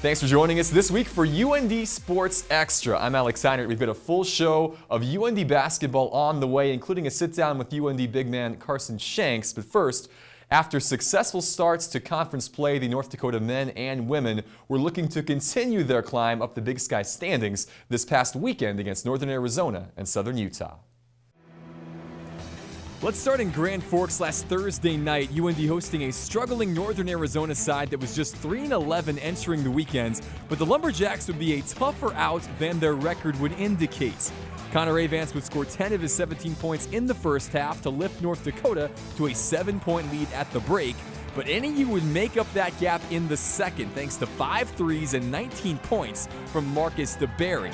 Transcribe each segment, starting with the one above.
Thanks for joining us this week for UND Sports Extra. I'm Alex Heinert. We've got a full show of UND basketball on the way, including a sit-down with UND big man Carson Shanks. But first, after successful starts to conference play, the North Dakota men and women were looking to continue their climb up the Big Sky standings this past weekend against Northern Arizona and Southern Utah. Let's start in Grand Forks last Thursday night. UND hosting a struggling Northern Arizona side that was just 3-11 entering the weekends, but the Lumberjacks would be a tougher out than their record would indicate. Connor Avance would score 10 of his 17 points in the first half to lift North Dakota to a 7-point lead at the break, but NAU would make up that gap in the second thanks to 5 threes and 19 points from Marcus DeBerry.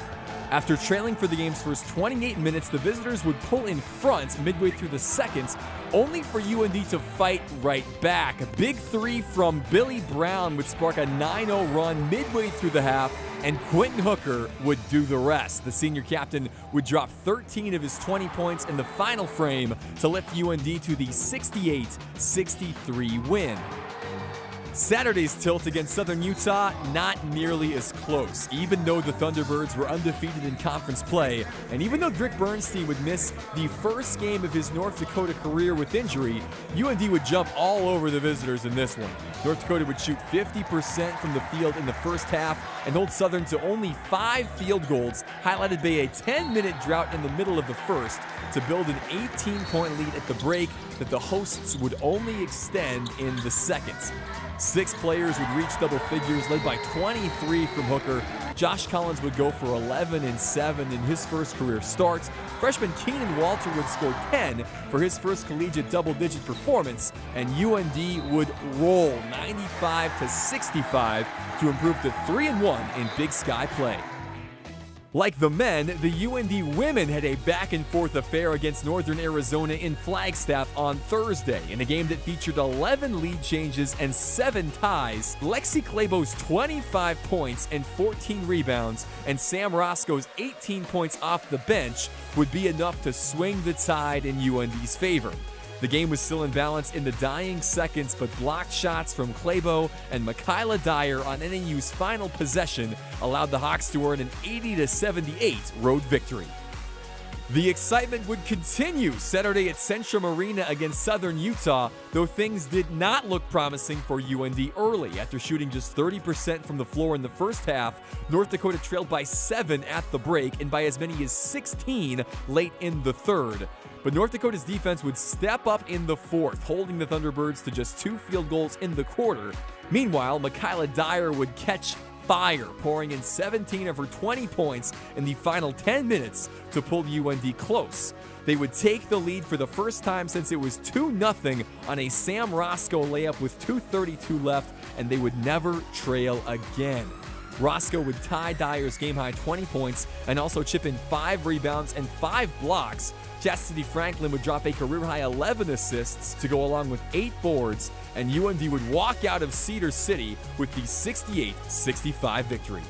After trailing for the game's first 28 minutes, the visitors would pull in front midway through the second, only for UND to fight right back. A big three from Billy Brown would spark a 9-0 run midway through the half, and Quentin Hooker would do the rest. The senior captain would drop 13 of his 20 points in the final frame to lift UND to the 68-63 win. Saturday's tilt against Southern Utah, not nearly as close, even though the Thunderbirds were undefeated in conference play, and even though Rick Bernstein would miss the first game of his North Dakota career with injury, UND would jump all over the visitors in this one. North Dakota would shoot 50% from the field in the first half and hold Southern to only 5 field goals, highlighted by a 10-minute drought in the middle of the first to build an 18-point lead at the break that the hosts would only extend in the second. 6 players would reach double figures, led by 23 from Hooker. Josh Collins would go for 11 and 7 in his first career start. Freshman Keenan Walter would score 10 for his first collegiate double-digit performance, and UND would roll 95-65 to improve to 3-1 in Big Sky play. Like the men, the UND women had a back-and-forth affair against Northern Arizona in Flagstaff on Thursday in a game that featured 11 lead changes and 7 ties. Lexi Claybo's 25 points and 14 rebounds and Sam Roscoe's 18 points off the bench would be enough to swing the tide in UND's favor. The game was still in balance in the dying seconds, but blocked shots from Claybo and Michaela Dyer on NAU's final possession allowed the Hawks to earn an 80-78 road victory. The excitement would continue Saturday at Centrum Arena against Southern Utah, though things did not look promising for UND early. After shooting just 30% from the floor in the first half, North Dakota trailed by 7 at the break and by as many as 16 late in the third. But North Dakota's defense would step up in the fourth, holding the Thunderbirds to just 2 field goals in the quarter. Meanwhile, Michaela Dyer would catch fire, pouring in 17 of her 20 points in the final 10 minutes to pull UND close. They would take the lead for the first time since it was 2-0 on a Sam Roscoe layup with 2:32 left, and they would never trail again. Roscoe would tie Dyer's game-high 20 points and also chip in 5 rebounds and 5 blocks. Chastity Franklin would drop a career-high 11 assists to go along with 8 boards, and UND would walk out of Cedar City with the 68-65 victory.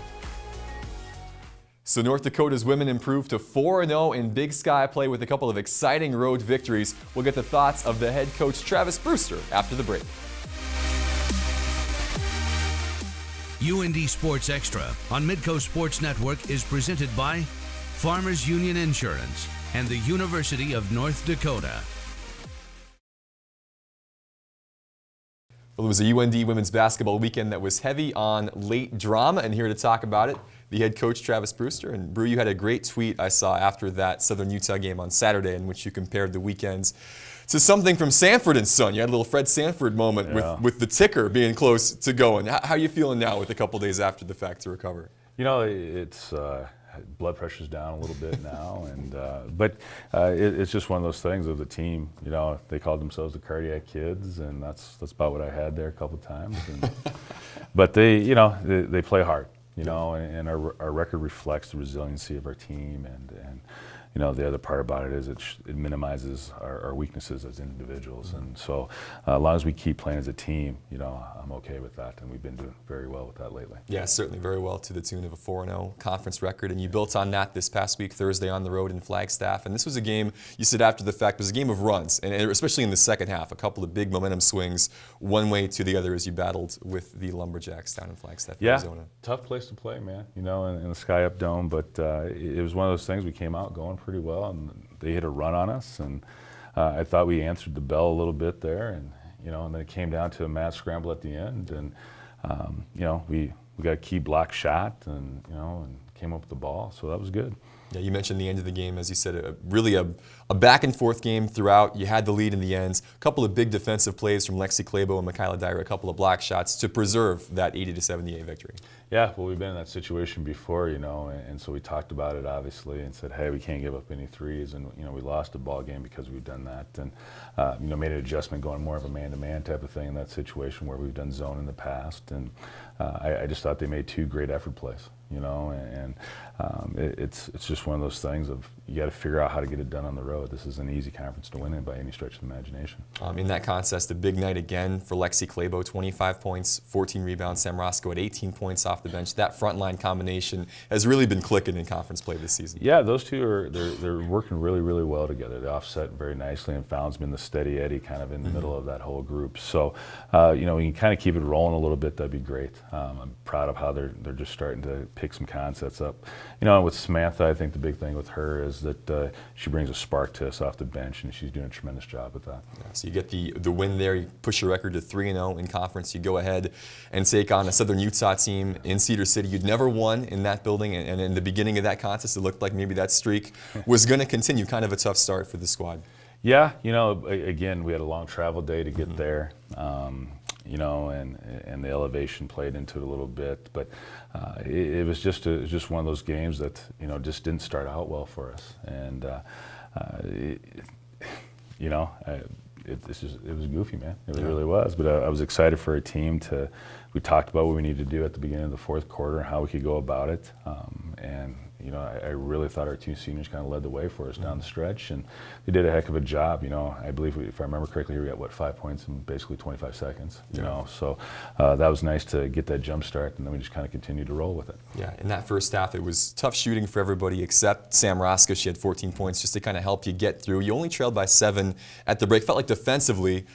So North Dakota's women improved to 4-0 in Big Sky play with a couple of exciting road victories. We'll get the thoughts of the head coach Travis Brewster after the break. UND Sports Extra on Midco Sports Network is presented by Farmers Union Insurance and the University of North Dakota. Well, it was a UND women's basketball weekend that was heavy on late drama, and here to talk about it, the head coach Travis Brewster. And Brew, you had a great tweet I saw after that Southern Utah game on Saturday in which you compared the weekends to something from Sanford and Son. You had a little Fred Sanford moment with the ticker being close to going. How are you feeling now with a couple days after the fact to recover? You know, it's blood pressure's down a little bit now, and but it's just one of those things of the team. You know, they called themselves the Cardiac Kids, and that's about what I had there a couple of times. And, but they play hard. You know, and our record reflects the resiliency of our team, and the other part about it is it minimizes our weaknesses as individuals. And so as long as we keep playing as a team, I'm okay with that, and we've been doing very well with that lately. Yeah, certainly very well, to the tune of a 4-0 conference record, and you built on that this past week, Thursday on the road in Flagstaff. And this was a game, you said after the fact, was a game of runs, and especially in the second half, a couple of big momentum swings one way to the other as you battled with the Lumberjacks down in Flagstaff, Arizona. Tough place to play, man, in the Sky Up Dome, but it was one of those things. We came out going pretty well, and they hit a run on us, and I thought we answered the bell a little bit there, and then it came down to a mad scramble at the end, and we got a key block shot, and came up with the ball, so that was good. Yeah, you mentioned the end of the game, as you said, really a back and forth game throughout. You had the lead in the ends. A couple of big defensive plays from Lexi Clabo and Michaela Dyer, a couple of block shots to preserve that 80-78 victory. Yeah, well, we've been in that situation before, and so we talked about it obviously and said, hey, we can't give up any threes, and we lost a ball game because we've done that, and made an adjustment going more of a man-to-man type of thing in that situation where we've done zone in the past, and I just thought they made two great effort plays. And it's just one of those things of you got to figure out how to get it done on the road. This is an easy conference to win in by any stretch of the imagination. In that contest, a big night again for Lexi Clabo, 25 points, 14 rebounds. Sam Roscoe at 18 points off the bench. That frontline combination has really been clicking in conference play this season. Yeah, those two they're working really, really well together. They offset very nicely, and Fallon's been the steady Eddie kind of in the middle of that whole group. So, we can kind of keep it rolling a little bit. That'd be great. I'm proud of how they're just starting to pick some concepts up. And with Samantha, I think the big thing with her is that she brings a spark to us off the bench, and she's doing a tremendous job with that. Yeah, so you get the win there. You push your record to 3-0 in conference. You go ahead and take on a Southern Utah team in Cedar City. You'd never won in that building, and in the beginning of that contest, it looked like maybe that streak was going to continue. Kind of a tough start for the squad. Yeah, again, we had a long travel day to get there. And the elevation played into it a little bit, but it was just one of those games that just didn't start out well for us, and it was goofy, man. It really was, but I was excited for a team to. We talked about what we needed to do at the beginning of the fourth quarter and how we could go about it, and I really thought our two seniors kind of led the way for us down the stretch, and they did a heck of a job. I believe, if I remember correctly, we got 5 points in basically 25 seconds. So that was nice to get that jump start, and then we just kind of continued to roll with it. Yeah, in that first half, it was tough shooting for everybody except Sam Roscoe. She had 14 points just to kind of help you get through. You only trailed by 7 at the break. Felt like defensively,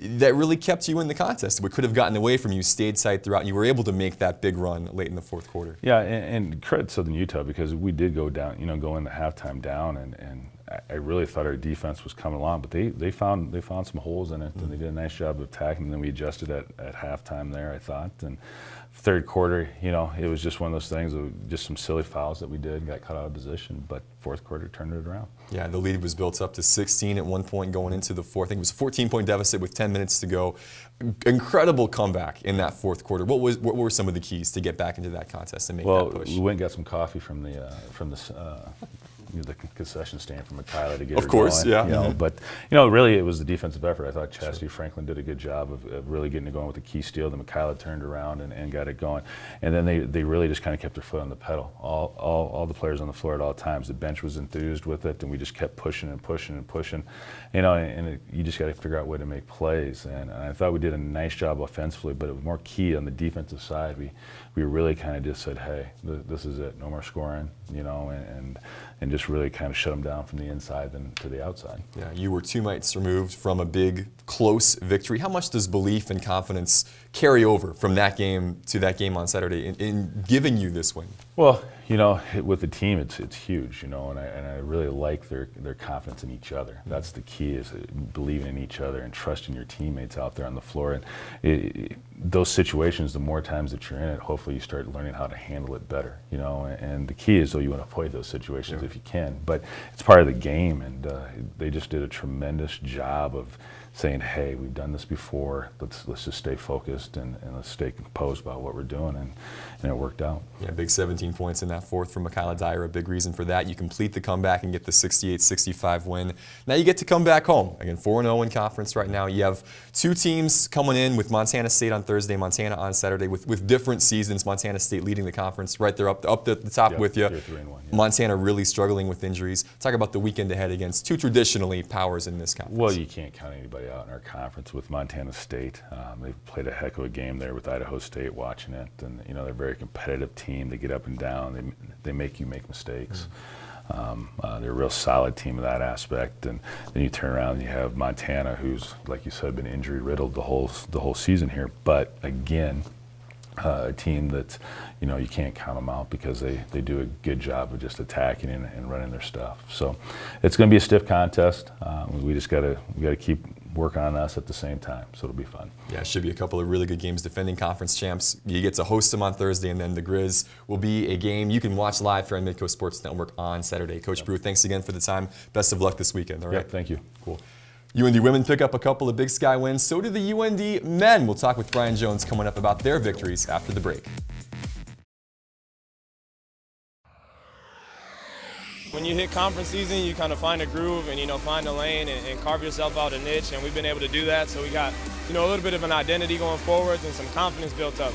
that really kept you in the contest. We could have gotten away from you, stayed tight throughout, and you were able to make that big run late in the fourth quarter. Yeah, and credit Southern Utah, because we did go down, go into halftime down, and I really thought our defense was coming along, but they found some holes in it, and they did a nice job of attacking, and then we adjusted at halftime there, I thought. And third quarter, it was just one of those things of just some silly fouls that we did, got caught out of position, but fourth quarter turned it around. Yeah, the lead was built up to 16 at one point going into the fourth. I think it was a 14-point deficit with 10 minutes to go. Incredible comeback in that fourth quarter. What were some of the keys to get back into that contest and make that push? We went and got some coffee from the concession stand from Michaela to get of course, going, yeah. But really it was the defensive effort. I thought Chastity Franklin did a good job of really getting it going with the key steal. Then Michaela turned around and got it going, and then they really just kind of kept their foot on the pedal. All the players on the floor at all times. The bench was enthused with it, and we just kept pushing and pushing and pushing. You just got to figure out a way to make plays. And I thought we did a nice job offensively, but it was more key on the defensive side. We really kind of just said, hey, this is it. No more scoring, and just really kind of shut them down from the inside and to the outside. Yeah, you were 2 nights removed from a big, close victory. How much does belief and confidence carry over from that game to that game on Saturday in giving you this win? Well, with the team, it's huge, and I really like their confidence in each other. That's the key, is believing in each other and trusting your teammates out there on the floor. And those situations, the more times that you're in it, hopefully you start learning how to handle it better, And the key is, you want to avoid those situations if you can. But it's part of the game, and they just did a tremendous job of saying, hey, we've done this before. Let's just stay focused and let's stay composed about what we're doing, and it worked out. Yeah, big 17 points in that fourth from Mikayla Dyer, a big reason for that. You complete the comeback and get the 68-65 win. Now you get to come back home. Again, 4-0 in conference right now. You have two teams coming in with Montana State on Thursday, Montana on Saturday, with different seasons. Montana State leading the conference right there up at the top with you. 3-1, yeah. Montana really struggling with injuries. Talk about the weekend ahead against two traditionally powers in this conference. Well, you can't count anybody out in our conference with Montana State. They've played a heck of a game there with Idaho State watching it, and they're a very competitive team. They get up and down. They make you make mistakes. They're a real solid team in that aspect, and then you turn around and you have Montana, who's, like you said, been injury riddled the whole season here. But again, a team that you can't count them out because they do a good job of just attacking and running their stuff. So it's going to be a stiff contest. We just got to keep working on us at the same time, so it'll be fun. Yeah, it should be a couple of really good games. Defending conference champs, you get to host them on Thursday, and then the Grizz will be a game you can watch live here on Midco Sports Network on Saturday. Coach Brew, thanks again for the time. Best of luck this weekend. All right. Yep, thank you. Cool. UND women pick up a couple of Big Sky wins. So do the UND men. We'll talk with Brian Jones coming up about their victories after the break. When you hit conference season, you kind of find a groove and, find a lane and carve yourself out a niche, and we've been able to do that. So we got, a little bit of an identity going forwards and some confidence built up.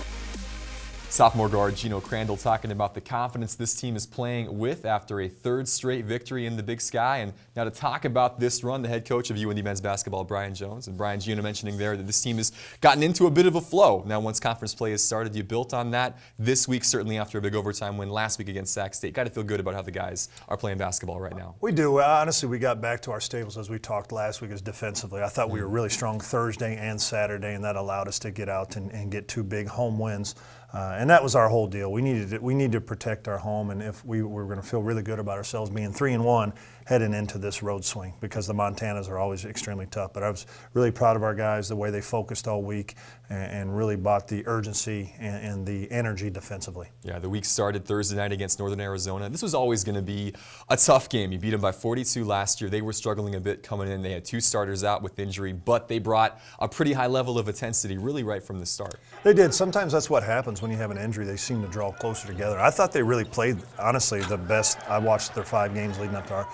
Sophomore guard Gino Crandall talking about the confidence this team is playing with after a third straight victory in the Big Sky. And now to talk about this run, the head coach of UND men's basketball, Brian Jones. And Brian, Gino mentioning there that this team has gotten into a bit of a flow. Now once conference play has started, you built on that this week, certainly after a big overtime win last week against Sac State. Got to feel good about how the guys are playing basketball right now. We do. Honestly, we got back to our staples as we talked last week as defensively. I thought we were really strong Thursday and Saturday, and that allowed us to get out and get two big home wins. And that was our whole deal. We needed to protect our home, and if we were going to feel really good about ourselves being 3-1 heading into this road swing, because the Montanas are always extremely tough. But I was really proud of our guys, the way they focused all week and really brought the urgency and the energy defensively. Yeah, the week started Thursday night against Northern Arizona. This was always going to be a tough game. You beat them by 42 last year. They were struggling a bit coming in. They had two starters out with injury, but they brought a pretty high level of intensity really right from the start. They did. Sometimes that's what happens when you have an injury. They seem to draw closer together. I thought they really played, honestly, the best. I watched their 5 games leading up to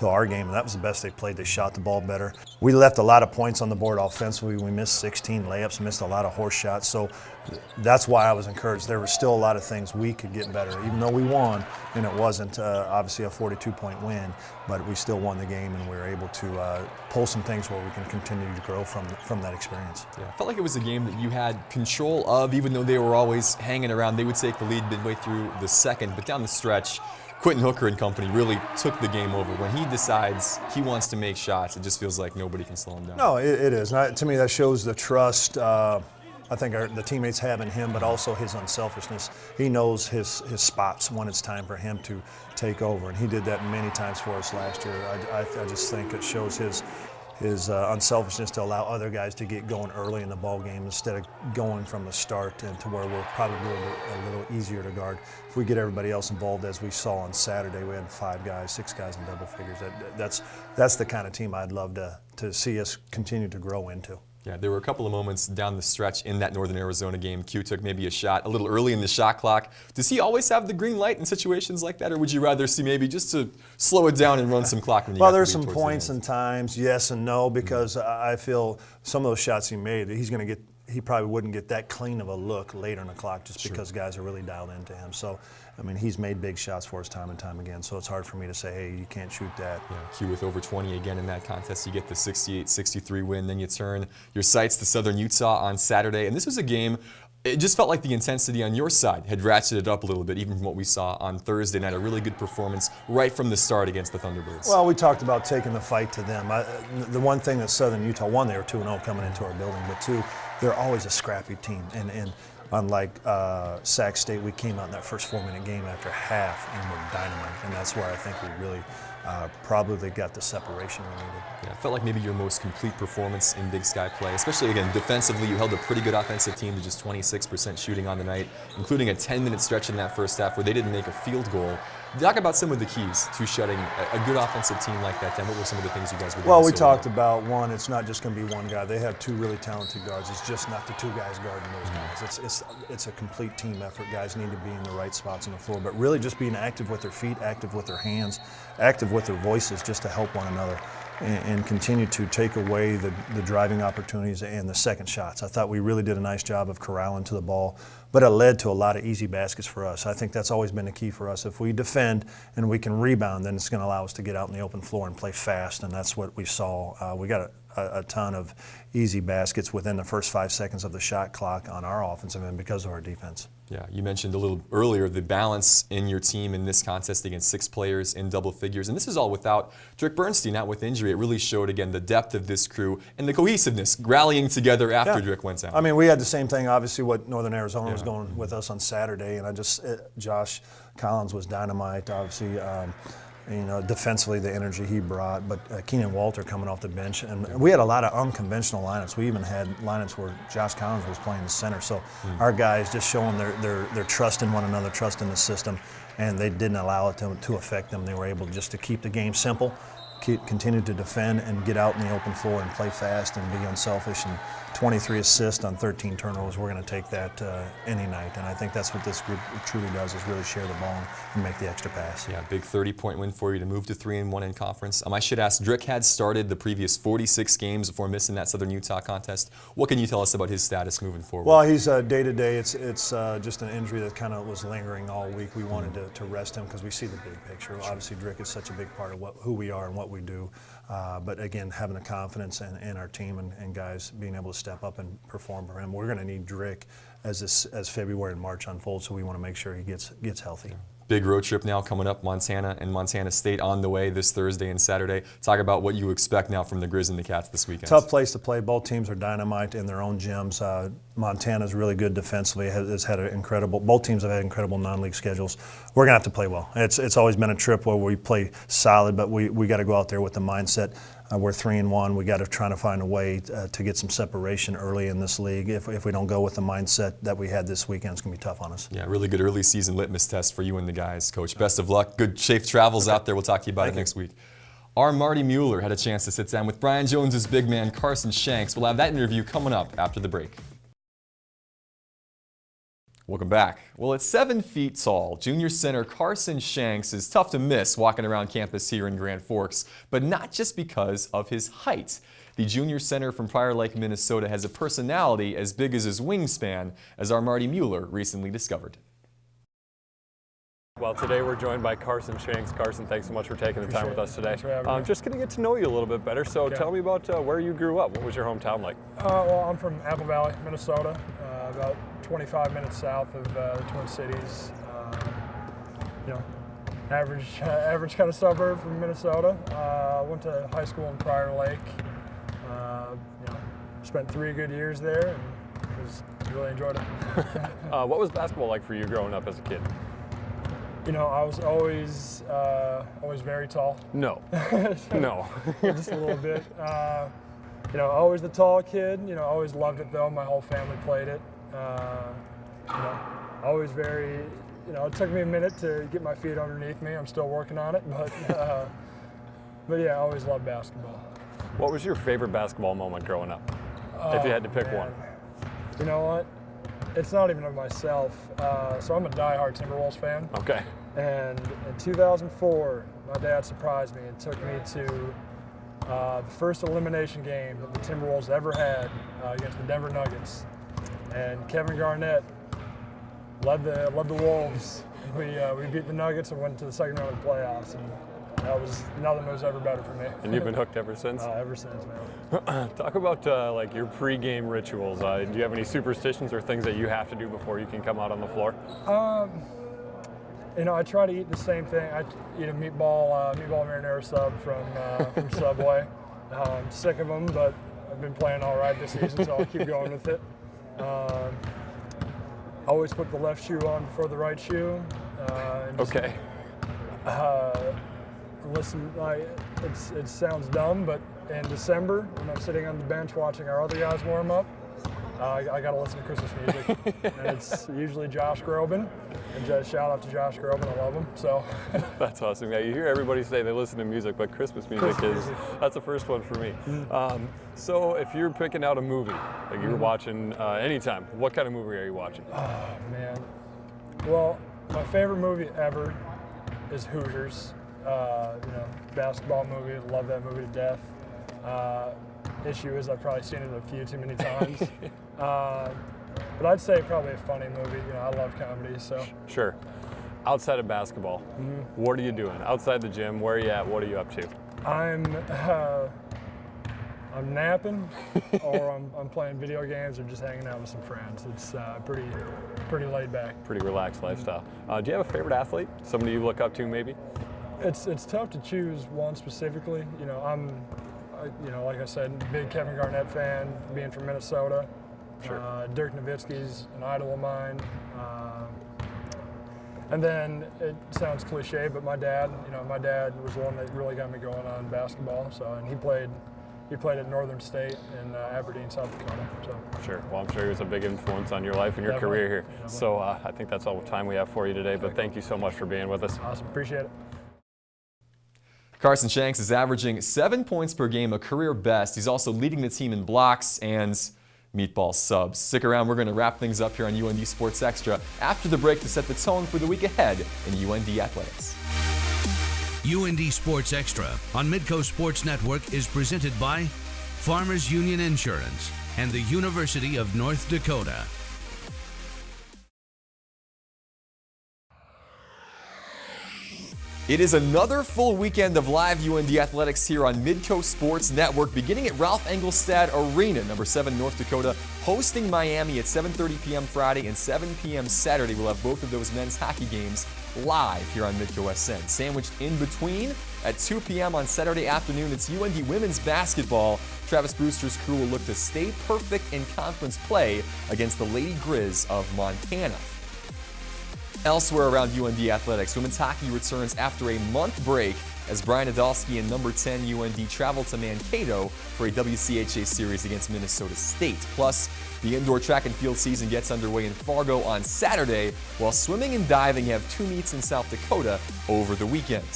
our game, and that was the best they played. They shot the ball better. We left a lot of points on the board offensively. We missed 16 layups, missed a lot of horse shots. So that's why I was encouraged. There were still a lot of things we could get better, even though we won, and it wasn't obviously a 42-point win, but we still won the game, and we were able to pull some things where we can continue to grow from that experience. Yeah, I felt like it was a game that you had control of, even though they were always hanging around. They would take the lead midway through the second, but down the stretch, Quentin Hooker and company really took the game over. When he decides he wants to make shots, it just feels like nobody can slow him down. No, it is. To me, that shows the trust I think the teammates have in him, but also his unselfishness. He knows his spots when it's time for him to take over, and he did that many times for us last year. I just think it shows his unselfishness to allow other guys to get going early in the ball game instead of going from the start and to where we're probably a little easier to guard. If we get everybody else involved, as we saw on Saturday, we had 5 guys, 6 guys in double figures. That's the kind of team I'd love to see us continue to grow into. Yeah, there were a couple of moments down the stretch in that Northern Arizona game. Q took maybe a shot a little early in the shot clock. Does he always have the green light in situations like that, or would you rather see maybe just to slow it down and run some clock when you Well, there's some points and times, yes and no, because I feel some of those shots he made, he probably wouldn't get that clean of a look later in the clock just because guys are really dialed into him. So, I mean, he's made big shots for us time and time again, so it's hard for me to say, hey, you can't shoot that. Yeah, Q with over 20 again in that contest. You get the 68-63 win, then you turn your sights to Southern Utah on Saturday. And this was a game, it just felt like the intensity on your side had ratcheted up a little bit, even from what we saw on Thursday night. A really good performance right from the start against the Thunderbirds. Well, we talked about taking the fight to them. The one thing that Southern Utah, one, they were 2-0 coming into our building, but 2, they're always a scrappy team. And unlike Sac State, we came out in that first 4-minute game after half and were dynamite. And that's where I think we really probably got the separation we needed. Yeah, it felt like maybe your most complete performance in Big Sky play, especially, again, defensively. You held a pretty good offensive team to just 26% shooting on the night, including a 10-minute stretch in that first half where they didn't make a field goal. Talk about some of the keys to shutting a good offensive team like that down. What were some of the things you guys were doing? Well, we talked about, one, it's not just going to be one guy. They have two really talented guards. It's just not the two guys guarding those guys. It's a complete team effort. Guys need to be in the right spots on the floor, but really just being active with their feet, active with their hands, active with their voices, just to help one another and continue to take away the driving opportunities and the second shots. I thought we really did a nice job of corralling to the ball, but it led to a lot of easy baskets for us. I think that's always been the key for us. If we defend and we can rebound, then it's going to allow us to get out in the open floor and play fast, and that's what we saw. We got a ton of easy baskets within the first 5 seconds of the shot clock on our offensive end because of our defense. Yeah, you mentioned a little earlier the balance in your team in this contest against 6 players in double figures, and this is all without Drick Bernstein out with injury. It really showed, again, the depth of this crew and the cohesiveness, rallying together after Drick went out. I mean, we had the same thing, obviously, what Northern Arizona was going with us on Saturday, and Josh Collins was dynamite, obviously. Defensively, the energy he brought, but Keenan Walter coming off the bench. And we had a lot of unconventional lineups. We even had lineups where Josh Collins was playing the center. So our guys just showing their trust in one another, trust in the system, and they didn't allow it to affect them. They were able just to keep the game simple, continue to defend, and get out in the open floor and play fast and be unselfish. And 23 assists on 13 turnovers, we're going to take that any night. And I think that's what this group truly does, is really share the ball and make the extra pass. Yeah, big 30-point win for you to move to 3-1 in conference. I should ask, Drick had started the previous 46 games before missing that Southern Utah contest. What can you tell us about his status moving forward? Well, he's day-to-day. It's just an injury that kind of was lingering all week. We wanted to rest him because we see the big picture. Obviously, Drick is such a big part of who we are and what we do. But again, having the confidence in our team and guys being able to step up and perform for him. We're going to need Drick as February and March unfold, so we want to make sure he gets healthy. Big road trip now coming up, Montana and Montana State on the way this Thursday and Saturday. Talk about what you expect now from the Grizz and the Cats this weekend. Tough place to play. Both teams are dynamite in their own gyms. Montana's really good defensively. Both teams have had incredible non-league schedules. We're going to have to play well. It's always been a trip where we play solid, but we got to go out there with the mindset. We're 3-1. We got to try to find a way to get some separation early in this league. If we don't go with the mindset that we had this weekend, it's going to be tough on us. Yeah, really good early season litmus test for you and the guys, Coach. Best of luck. Good, safe travels out there. We'll talk to you about it next week. Our Marty Mueller had a chance to sit down with Brian Jones's big man, Carson Shanks. We'll have that interview coming up after the break. Welcome back. Well, at 7 feet tall, junior center Carson Shanks is tough to miss walking around campus here in Grand Forks, but not just because of his height. The junior center from Prior Lake, Minnesota has a personality as big as his wingspan, as our Marty Mueller recently discovered. Well, today we're joined by Carson Shanks. Carson, thanks so much for taking the time with us today. Thanks for having me. Just going to get to know you a little bit better. So tell me about where you grew up. What was your hometown like? Well, I'm from Apple Valley, Minnesota, about 25 minutes south of the Twin Cities. Average kind of suburb from Minnesota. Went to high school in Prior Lake. Spent 3 good years there and really enjoyed it. What was basketball like for you growing up as a kid? I was always very tall. No. No. Just a little bit. Always the tall kid. Always loved it though. My whole family played it. Always very. It took me a minute to get my feet underneath me. I'm still working on it, but yeah, I always loved basketball. What was your favorite basketball moment growing up? If you had to pick one. You know what? It's not even of myself. So I'm a diehard Timberwolves fan. Okay. And in 2004, my dad surprised me and took me to the first elimination game that the Timberwolves ever had against the Denver Nuggets. And Kevin Garnett led the Wolves. We beat the Nuggets and went to the second round of the playoffs. And nothing was ever better for me. And you've been hooked ever since? Ever since, man. Talk about like your pre-game rituals. Do you have any superstitions or things that you have to do before you can come out on the floor? I try to eat the same thing. I eat a meatball marinara sub from Subway. I'm sick of them, but I've been playing all right this season, so I'll keep going with it. Always put the left shoe on before the right shoe. Okay. Listen, it sounds dumb, but in December, when I'm sitting on the bench watching our other guys warm up, I got to listen to Christmas music, and it's usually Josh Groban. And just shout out to Josh Groban, I love him. So That's awesome. Yeah, you hear everybody say they listen to music, but Christmas music that's the first one for me. So if you're picking out a movie like you're watching anytime, what kind of movie are you watching? Oh man, well, my favorite movie ever is Hoosiers. Basketball movie. Love that movie to death. Issue is I've probably seen it a few too many times. But I'd say probably a funny movie. I love comedy, so. Sure. Outside of basketball, what are you doing? Outside the gym, where are you at? What are you up to? I'm napping, or I'm playing video games, or just hanging out with some friends. It's pretty laid back. Pretty relaxed lifestyle. Do you have a favorite athlete? Somebody you look up to, maybe? It's tough to choose one specifically. Like I said, big Kevin Garnett fan, being from Minnesota. Sure. Dirk Nowitzki's an idol of mine. And then it sounds cliche, but my dad was the one that really got me going on basketball. So, and he played at Northern State in Aberdeen, South Dakota. So. Sure. Well, I'm sure he was a big influence on your life and your Definitely. career here. Definitely. So I think that's all the time we have for you today. But thank you so much for being with us. Awesome. Appreciate it. Carson Shanks is averaging 7 points per game, a career best. He's also leading the team in blocks and meatball subs. Stick around, we're going to wrap things up here on UND Sports Extra after the break to set the tone for the week ahead in UND athletics. UND Sports Extra on Midco Sports Network is presented by Farmers Union Insurance and the University of North Dakota. It is another full weekend of live UND athletics here on Midco Sports Network, beginning at Ralph Engelstad Arena, number 7 North Dakota, hosting Miami at 7:30 p.m. Friday and 7 p.m. Saturday. We'll have both of those men's hockey games live here on Midco SN. Sandwiched in between at 2 p.m. on Saturday afternoon, it's UND women's basketball. Travis Brewster's crew will look to stay perfect in conference play against the Lady Grizz of Montana. Elsewhere around UND athletics, women's hockey returns after a month break as Brian Adolski and number 10 UND travel to Mankato for a WCHA series against Minnesota State. Plus, the indoor track and field season gets underway in Fargo on Saturday, while swimming and diving have 2 meets in South Dakota over the weekend.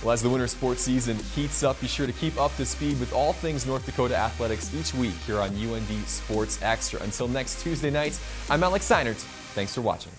Well, as the winter sports season heats up, be sure to keep up to speed with all things North Dakota athletics each week here on UND Sports Extra. Until next Tuesday night, I'm Alex Heinert. Thanks for watching.